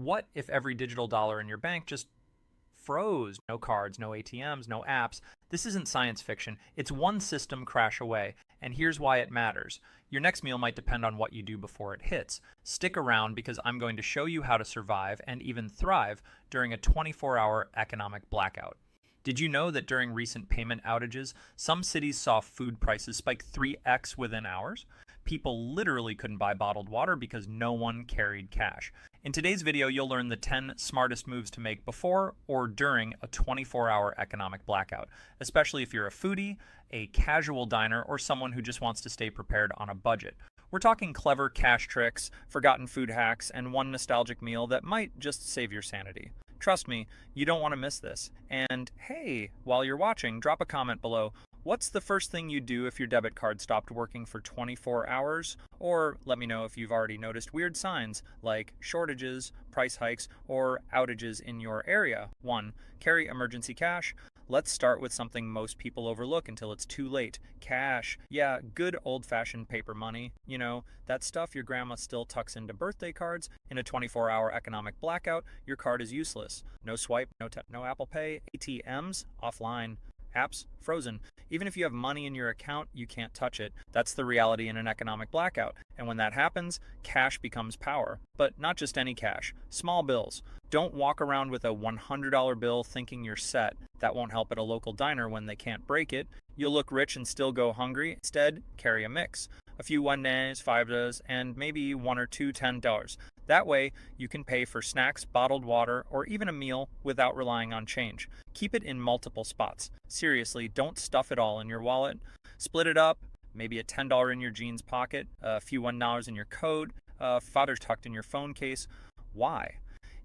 What if every digital dollar in your bank just froze? No cards, no ATMs, no apps. This isn't science fiction. It's one system crash away, and here's why it matters. Your next meal might depend on what you do before it hits. Stick around because I'm going to show you how to survive and even thrive during a 24-hour economic blackout. Did you know that during recent payment outages, some cities saw food prices spike 3x within hours? People literally couldn't buy bottled water because no one carried cash. In today's video, you'll learn the 10 smartest moves to make before or during a 24-hour economic blackout, especially if you're a foodie, a casual diner, or someone who just wants to stay prepared on a budget. We're talking clever cash tricks, forgotten food hacks, and one nostalgic meal that might just save your sanity. Trust me, you don't want to miss this. And hey, while you're watching, drop a comment below. What's the first thing you'd do if your debit card stopped working for 24 hours? Or let me know if you've already noticed weird signs like shortages, price hikes, or outages in your area. 1. Carry emergency cash. Let's start with something most people overlook until it's too late. Cash. Yeah, good old-fashioned paper money. You know, that stuff your grandma still tucks into birthday cards. In a 24-hour economic blackout, your card is useless. No swipe, no Apple Pay, ATMs, offline. Apps, frozen. Even if you have money in your account, you can't touch it. That's the reality in an economic blackout. And when that happens, cash becomes power. But not just any cash. Small bills. Don't walk around with a $100 bill thinking you're set. That won't help at a local diner when they can't break it. You'll look rich and still go hungry. Instead, carry a mix. A few $1, $5, and maybe one or two $10. That way, you can pay for snacks, bottled water, or even a meal without relying on change. Keep it in multiple spots. Seriously, don't stuff it all in your wallet. Split it up, maybe a $10 in your jeans pocket, a few $1 in your coat, $5 tucked in your phone case. Why?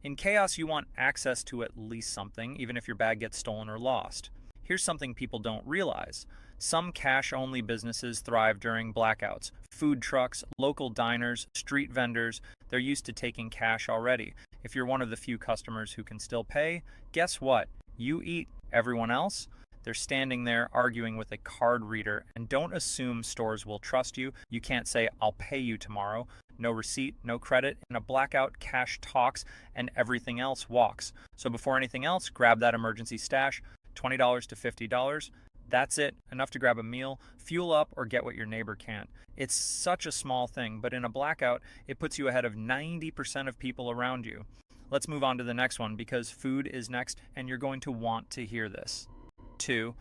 In chaos, you want access to at least something, even if your bag gets stolen or lost. Here's something people don't realize. Some cash-only businesses thrive during blackouts. Food trucks, local diners, street vendors, they're used to taking cash already. If you're one of the few customers who can still pay, guess what? You eat. Everyone else? They're standing there arguing with a card reader, and don't assume stores will trust you. You can't say, "I'll pay you tomorrow." No receipt, no credit. In a blackout, cash talks and everything else walks. So before anything else, grab that emergency stash, $20 to $50. That's it, enough to grab a meal, fuel up, or get what your neighbor can't. It's such a small thing, but in a blackout, it puts you ahead of 90% of people around you. Let's move on to the next one because food is next and you're going to want to hear this. 2.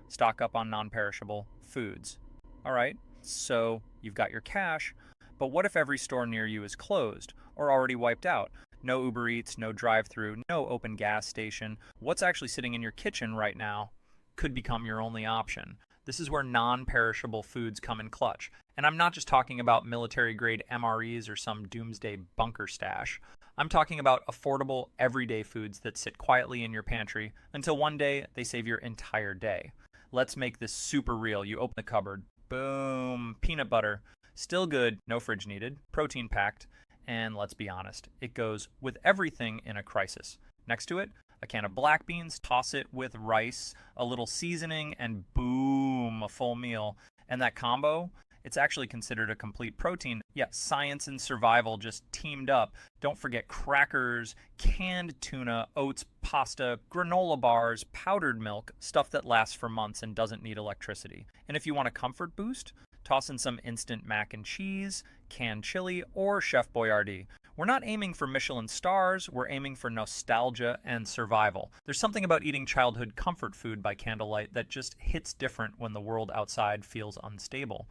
Stock up on non-perishable foods. All right, so you've got your cash, but what if every store near you is closed or already wiped out? No Uber Eats, no drive-thru, no open gas station. What's actually sitting in your kitchen right now could become your only option. This is where non-perishable foods come in clutch. And I'm not just talking about military-grade MREs or some doomsday bunker stash. I'm talking about affordable, everyday foods that sit quietly in your pantry until one day they save your entire day. Let's make this super real. You open the cupboard, boom, peanut butter. Still good, no fridge needed, protein-packed, and let's be honest, it goes with everything in a crisis. Next to it, a can of black beans, toss it with rice, a little seasoning, and boom, a full meal. And that combo, it's actually considered a complete protein. Yeah, science and survival just teamed up. Don't forget crackers, canned tuna, oats, pasta, granola bars, powdered milk, stuff that lasts for months and doesn't need electricity. And if you want a comfort boost, toss in some instant mac and cheese, canned chili, or Chef Boyardee. We're not aiming for Michelin stars, we're aiming for nostalgia and survival. There's something about eating childhood comfort food by candlelight that just hits different when the world outside feels unstable.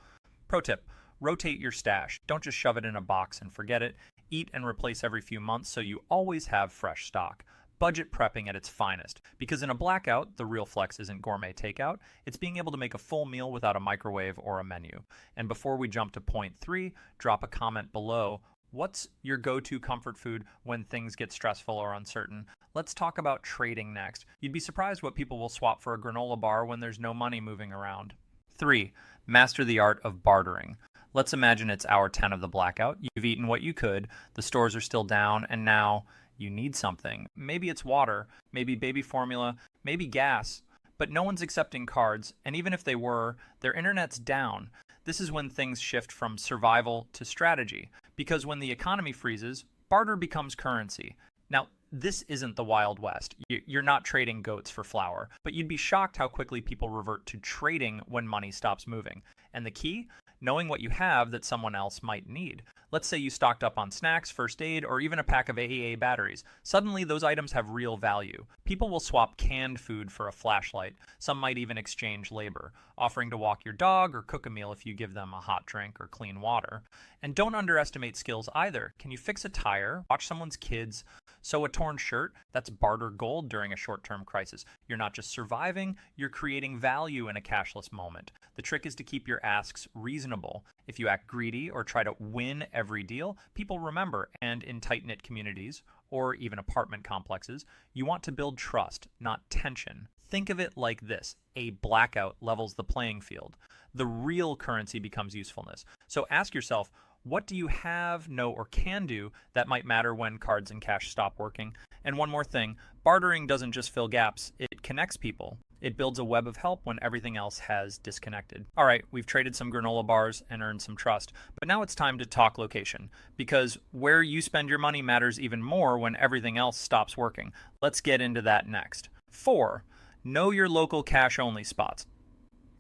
Pro tip, rotate your stash. Don't just shove it in a box and forget it. Eat and replace every few months so you always have fresh stock. Budget prepping at its finest. Because in a blackout, the real flex isn't gourmet takeout, it's being able to make a full meal without a microwave or a menu. And before we jump to point 3, drop a comment below. What's your go-to comfort food when things get stressful or uncertain? Let's talk about trading next. You'd be surprised what people will swap for a granola bar when there's no money moving around. 3. Master the art of bartering. Let's imagine it's hour 10 of the blackout. You've eaten what you could, the stores are still down, and now you need something. Maybe it's water, maybe baby formula, maybe gas. But no one's accepting cards, and even if they were, their internet's down. This is when things shift from survival to strategy. Because when the economy freezes, barter becomes currency. Now, this isn't the Wild West. You're not trading goats for flour, but you'd be shocked how quickly people revert to trading when money stops moving. And the key? Knowing what you have that someone else might need. Let's say you stocked up on snacks, first aid, or even a pack of AAA batteries. Suddenly, those items have real value. People will swap canned food for a flashlight. Some might even exchange labor, offering to walk your dog or cook a meal if you give them a hot drink or clean water. And don't underestimate skills either. Can you fix a tire, watch someone's kids, sew a torn shirt? That's barter gold during a short-term crisis. You're not just surviving, you're creating value in a cashless moment. The trick is to keep your asks reasonable. If you act greedy or try to win every deal, people remember, and in tight-knit communities, or even apartment complexes, you want to build trust, not tension. Think of it like this: a blackout levels the playing field. The real currency becomes usefulness. So ask yourself, what do you have, know, or can do that might matter when cards and cash stop working? And one more thing, bartering doesn't just fill gaps, it connects people. It builds a web of help when everything else has disconnected. All right, we've traded some granola bars and earned some trust, but now it's time to talk location, because where you spend your money matters even more when everything else stops working. Let's get into that next. 4. Know your local cash-only spots.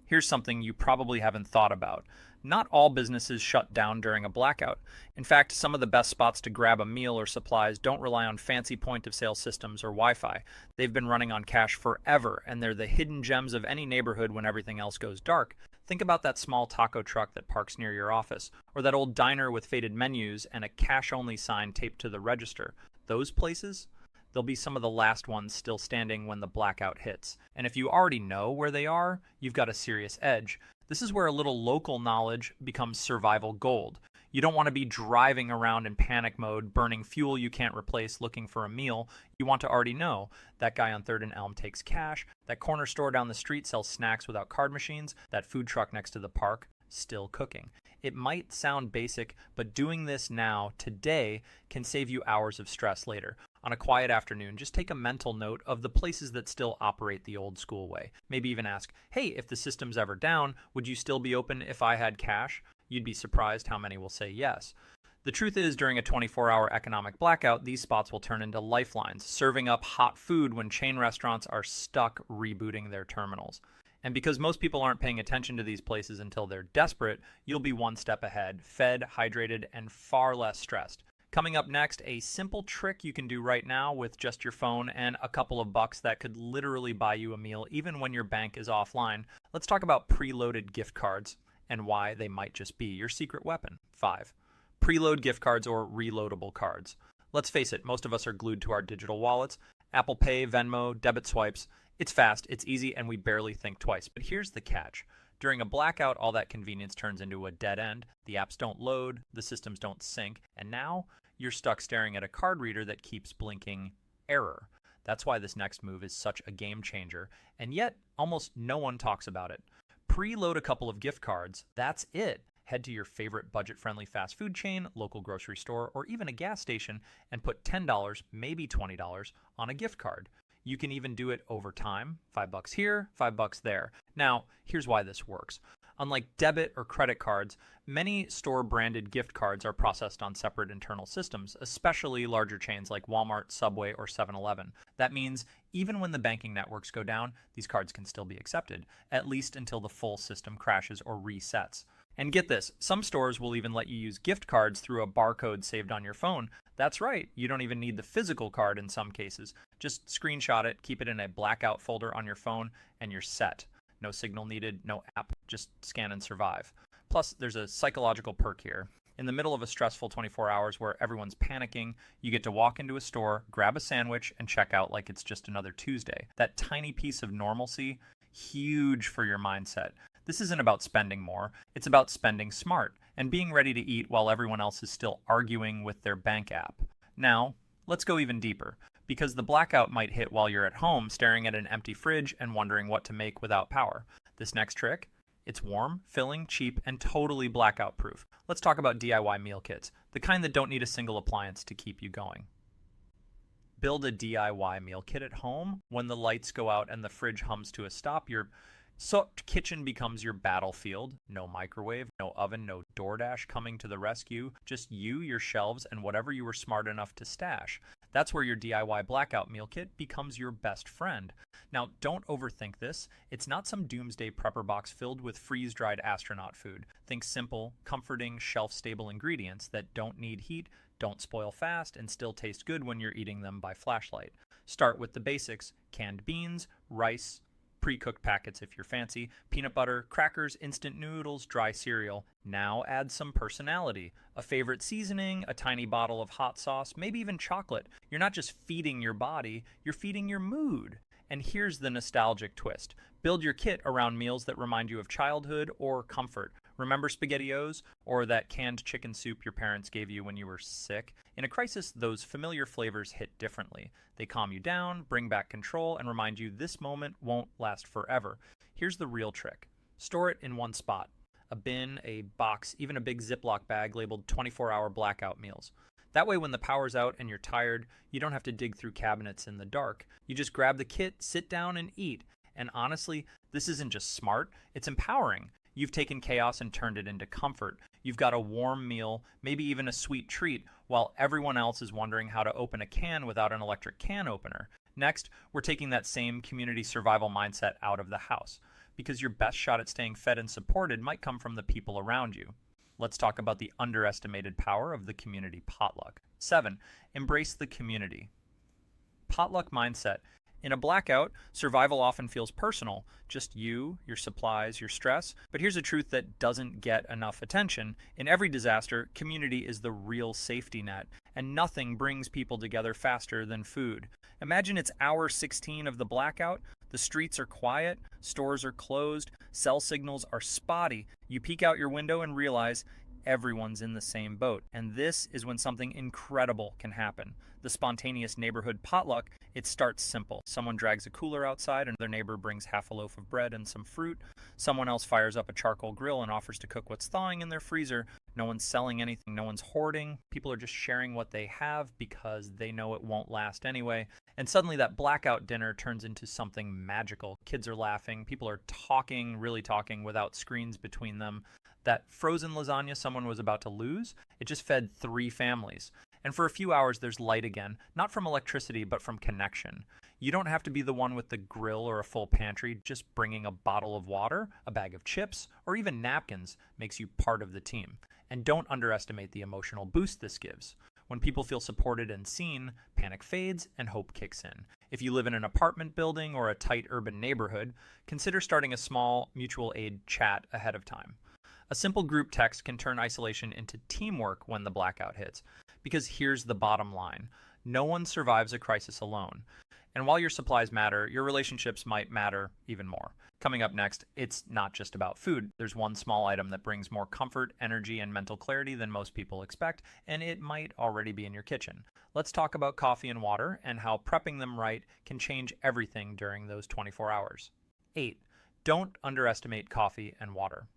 Here's something you probably haven't thought about. Not all businesses shut down during a blackout. In fact, some of the best spots to grab a meal or supplies don't rely on fancy point-of-sale systems or Wi-Fi. They've been running on cash forever, and they're the hidden gems of any neighborhood when everything else goes dark. Think about that small taco truck that parks near your office, or that old diner with faded menus and a cash-only sign taped to the register. Those places? They'll be some of the last ones still standing when the blackout hits. And if you already know where they are, you've got a serious edge. This is where a little local knowledge becomes survival gold. You don't want to be driving around in panic mode, burning fuel you can't replace, looking for a meal. You want to already know that guy on 3rd and Elm takes cash, that corner store down the street sells snacks without card machines, that food truck next to the park still cooking. It might sound basic, but doing this now, today, can save you hours of stress later. On a quiet afternoon, just take a mental note of the places that still operate the old school way. Maybe even ask, hey, if the system's ever down, would you still be open if I had cash? You'd be surprised how many will say yes. The truth is, during a 24-hour economic blackout, these spots will turn into lifelines, serving up hot food when chain restaurants are stuck rebooting their terminals. And because most people aren't paying attention to these places until they're desperate, you'll be one step ahead, fed, hydrated, and far less stressed. Coming up next, a simple trick you can do right now with just your phone and a couple of bucks that could literally buy you a meal even when your bank is offline. Let's talk about preloaded gift cards and why they might just be your secret weapon. 5. Preload gift cards or reloadable cards. Let's face it, most of us are glued to our digital wallets. Apple Pay, Venmo, debit swipes. It's fast, it's easy, and we barely think twice. But here's the catch. During a blackout, all that convenience turns into a dead end. The apps don't load, the systems don't sync, and now you're stuck staring at a card reader that keeps blinking error. That's why this next move is such a game changer, and yet almost no one talks about it. Preload a couple of gift cards, that's it. Head to your favorite budget-friendly fast food chain, local grocery store, or even a gas station and put $10, maybe $20 on a gift card. You can even do it over time, $5 here, $5 there. Now, here's why this works. Unlike debit or credit cards, many store-branded gift cards are processed on separate internal systems, especially larger chains like Walmart, Subway, or 7-Eleven. That means even when the banking networks go down, these cards can still be accepted, at least until the full system crashes or resets. And get this, some stores will even let you use gift cards through a barcode saved on your phone. That's right, you don't even need the physical card in some cases. Just screenshot it, keep it in a blackout folder on your phone, and you're set. No signal needed, no app, just scan and survive. Plus, there's a psychological perk here. In the middle of a stressful 24 hours where everyone's panicking, you get to walk into a store, grab a sandwich, and check out like it's just another Tuesday. That tiny piece of normalcy, huge for your mindset. This isn't about spending more, it's about spending smart and being ready to eat while everyone else is still arguing with their bank app. Now, let's go even deeper, because the blackout might hit while you're at home staring at an empty fridge and wondering what to make without power. This next trick? It's warm, filling, cheap, and totally blackout proof. Let's talk about DIY meal kits, the kind that don't need a single appliance to keep you going. Build a DIY meal kit at home. When the lights go out and the fridge hums to a stop, your kitchen becomes your battlefield. No microwave, no oven, no DoorDash coming to the rescue. Just you, your shelves, and whatever you were smart enough to stash. That's where your DIY blackout meal kit becomes your best friend. Now, don't overthink this. It's not some doomsday prepper box filled with freeze-dried astronaut food. Think simple, comforting, shelf-stable ingredients that don't need heat, don't spoil fast, and still taste good when you're eating them by flashlight. Start with the basics: canned beans, rice, pre-cooked packets if you're fancy, peanut butter, crackers, instant noodles, dry cereal. Now add some personality. A favorite seasoning, a tiny bottle of hot sauce, maybe even chocolate. You're not just feeding your body, you're feeding your mood. And here's the nostalgic twist. Build your kit around meals that remind you of childhood or comfort. Remember SpaghettiOs or that canned chicken soup your parents gave you when you were sick? In a crisis, those familiar flavors hit differently. They calm you down, bring back control, and remind you this moment won't last forever. Here's the real trick. Store it in one spot. A bin, a box, even a big Ziploc bag labeled 24-hour blackout meals. That way when the power's out and you're tired, you don't have to dig through cabinets in the dark. You just grab the kit, sit down, and eat. And honestly, this isn't just smart, it's empowering. You've taken chaos and turned it into comfort. You've got a warm meal, maybe even a sweet treat, while everyone else is wondering how to open a can without an electric can opener. Next, we're taking that same community survival mindset out of the house, because your best shot at staying fed and supported might come from the people around you. Let's talk about the underestimated power of the community potluck. 7. Embrace the community. Potluck mindset. In a blackout, survival often feels personal, just you, your supplies, your stress. But here's a truth that doesn't get enough attention. In every disaster, community is the real safety net, and nothing brings people together faster than food. Imagine it's hour 16 of the blackout. The streets are quiet, stores are closed, cell signals are spotty. You peek out your window and realize everyone's in the same boat. And this is when something incredible can happen. The spontaneous neighborhood potluck, it starts simple. Someone drags a cooler outside, another neighbor brings half a loaf of bread and some fruit. Someone else fires up a charcoal grill and offers to cook what's thawing in their freezer. No one's selling anything, no one's hoarding. People are just sharing what they have because they know it won't last anyway. And suddenly that blackout dinner turns into something magical. Kids are laughing, people are talking, really talking without screens between them. That frozen lasagna someone was about to lose, it just fed 3 families. And for a few hours, there's light again, not from electricity, but from connection. You don't have to be the one with the grill or a full pantry. Just bringing a bottle of water, a bag of chips, or even napkins makes you part of the team. And don't underestimate the emotional boost this gives. When people feel supported and seen, panic fades and hope kicks in. If you live in an apartment building or a tight urban neighborhood, consider starting a small mutual aid chat ahead of time. A simple group text can turn isolation into teamwork when the blackout hits. Because here's the bottom line. No one survives a crisis alone. And while your supplies matter, your relationships might matter even more. Coming up next, it's not just about food. There's one small item that brings more comfort, energy, and mental clarity than most people expect, and it might already be in your kitchen. Let's talk about coffee and water and how prepping them right can change everything during those 24 hours. 8. Don't underestimate coffee and water.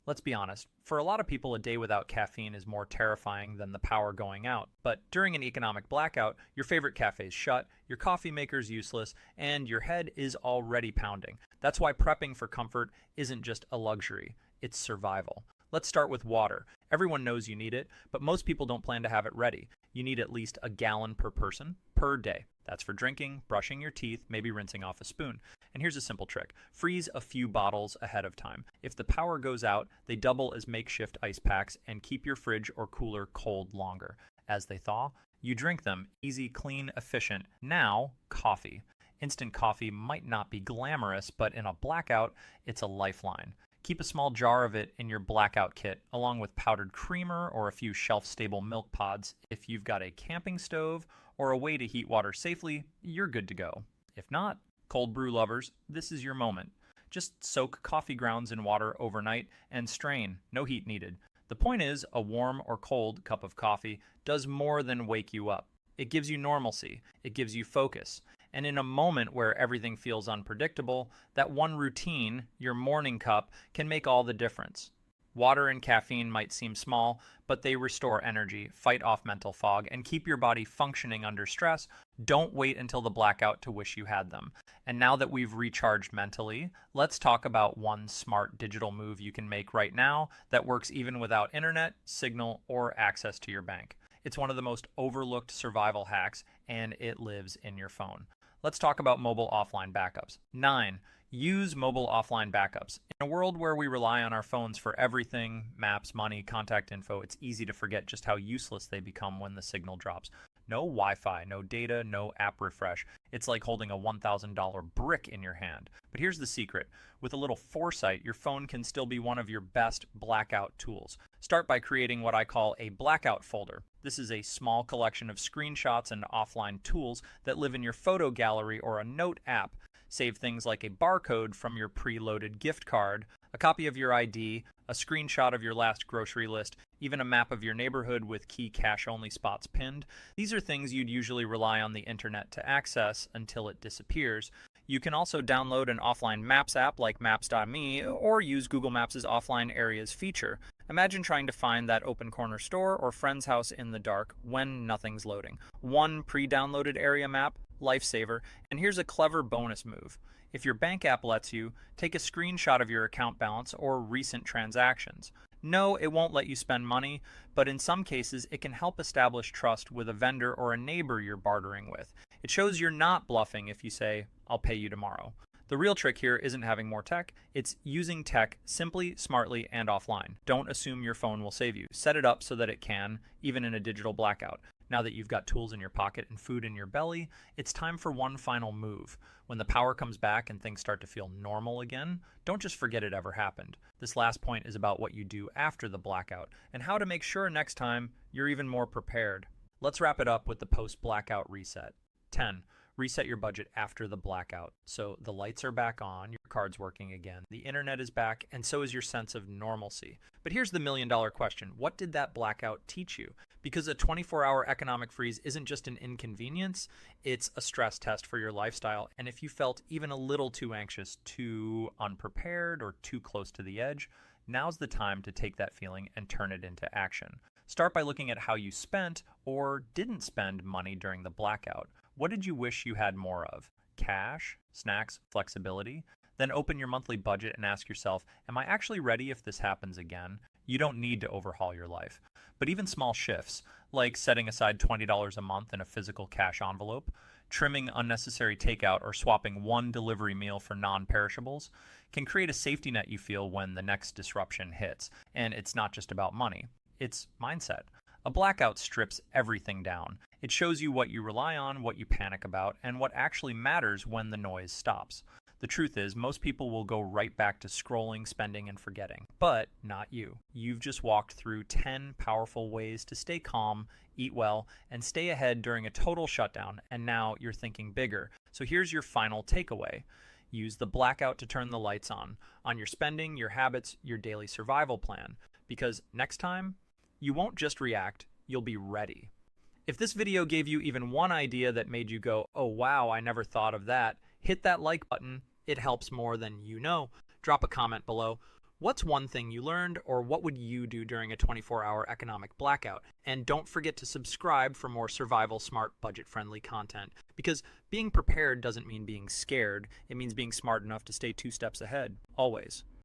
Let's be honest, for a lot of people, a day without caffeine is more terrifying than the power going out. But during an economic blackout, your favorite cafe's shut, your coffee maker's useless, and your head is already pounding. That's why prepping for comfort isn't just a luxury, it's survival. Let's start with water. Everyone knows you need it, but most people don't plan to have it ready. You need at least a gallon per person per day. That's for drinking, brushing your teeth, maybe rinsing off a spoon. And here's a simple trick. Freeze a few bottles ahead of time. If the power goes out, they double as makeshift ice packs and keep your fridge or cooler cold longer. As they thaw, you drink them. Easy, clean, efficient. Now, coffee. Instant coffee might not be glamorous, but in a blackout, it's a lifeline. Keep a small jar of it in your blackout kit, along with powdered creamer or a few shelf-stable milk pods. If you've got a camping stove or a way to heat water safely, you're good to go. If not, cold brew lovers, this is your moment. Just soak coffee grounds in water overnight and strain. No heat needed. The point is, a warm or cold cup of coffee does more than wake you up. It gives you normalcy. It gives you focus. And in a moment where everything feels unpredictable, that one routine, your morning cup, can make all the difference. Water and caffeine might seem small, but they restore energy, fight off mental fog, and keep your body functioning under stress. Don't wait until the blackout to wish you had them. And now that we've recharged mentally, let's talk about one smart digital move you can make right now that works even without internet, signal, or access to your bank. It's one of the most overlooked survival hacks, and it lives in your phone. Let's talk about mobile offline backups. 9. Use mobile offline backups. In a world where we rely on our phones for everything, maps, money, contact info, it's easy to forget just how useless they become when the signal drops. No Wi-Fi, no data, no app refresh. It's like holding a $1,000 brick in your hand. But here's the secret. With a little foresight, your phone can still be one of your best blackout tools. Start by creating what I call a blackout folder. This is a small collection of screenshots and offline tools that live in your photo gallery or a note app. Save things like a barcode from your preloaded gift card, a copy of your ID, a screenshot of your last grocery list, even a map of your neighborhood with key cash-only spots pinned. These are things you'd usually rely on the internet to access until it disappears. You can also download an offline Maps app like Maps.me or use Google Maps' offline areas feature. Imagine trying to find that open corner store or friend's house in the dark when nothing's loading. One pre-downloaded area map, lifesaver, and here's a clever bonus move. If your bank app lets you, take a screenshot of your account balance or recent transactions. No, it won't let you spend money, but in some cases it can help establish trust with a vendor or a neighbor you're bartering with. It shows you're not bluffing if you say, "I'll pay you tomorrow." The real trick here isn't having more tech, it's using tech simply, smartly, and offline. Don't assume your phone will save you. Set it up so that it can, even in a digital blackout. Now that you've got tools in your pocket and food in your belly, it's time for one final move. When the power comes back and things start to feel normal again, don't just forget it ever happened. This last point is about what you do after the blackout and how to make sure next time you're even more prepared. Let's wrap it up with the post-blackout reset. 10. Reset your budget after the blackout. So the lights are back on, your card's working again, the internet is back, and so is your sense of normalcy. But here's the million-dollar question. What did that blackout teach you? Because a 24-hour economic freeze isn't just an inconvenience, it's a stress test for your lifestyle. And if you felt even a little too anxious, too unprepared, or too close to the edge, now's the time to take that feeling and turn it into action. Start by looking at how you spent or didn't spend money during the blackout. What did you wish you had more of? Cash, snacks, flexibility? Then open your monthly budget and ask yourself, am I actually ready if this happens again? You don't need to overhaul your life. But even small shifts, like setting aside $20 a month in a physical cash envelope, trimming unnecessary takeout, or swapping one delivery meal for non-perishables, can create a safety net you feel when the next disruption hits. And it's not just about money, it's mindset. A blackout strips everything down. It shows you what you rely on, what you panic about, and what actually matters when the noise stops. The truth is, most people will go right back to scrolling, spending, and forgetting. But not you. You've just walked through 10 powerful ways to stay calm, eat well, and stay ahead during a total shutdown, and now you're thinking bigger. So here's your final takeaway. Use the blackout to turn the lights on your spending, your habits, your daily survival plan. Because next time, you won't just react, you'll be ready. If this video gave you even one idea that made you go, "Oh wow, I never thought of that," hit that like button. It helps more than you know. Drop a comment below. What's one thing you learned, or what would you do during a 24-hour economic blackout? And don't forget to subscribe for more survival smart, budget-friendly content. Because being prepared doesn't mean being scared. It means being smart enough to stay 2 steps ahead, always.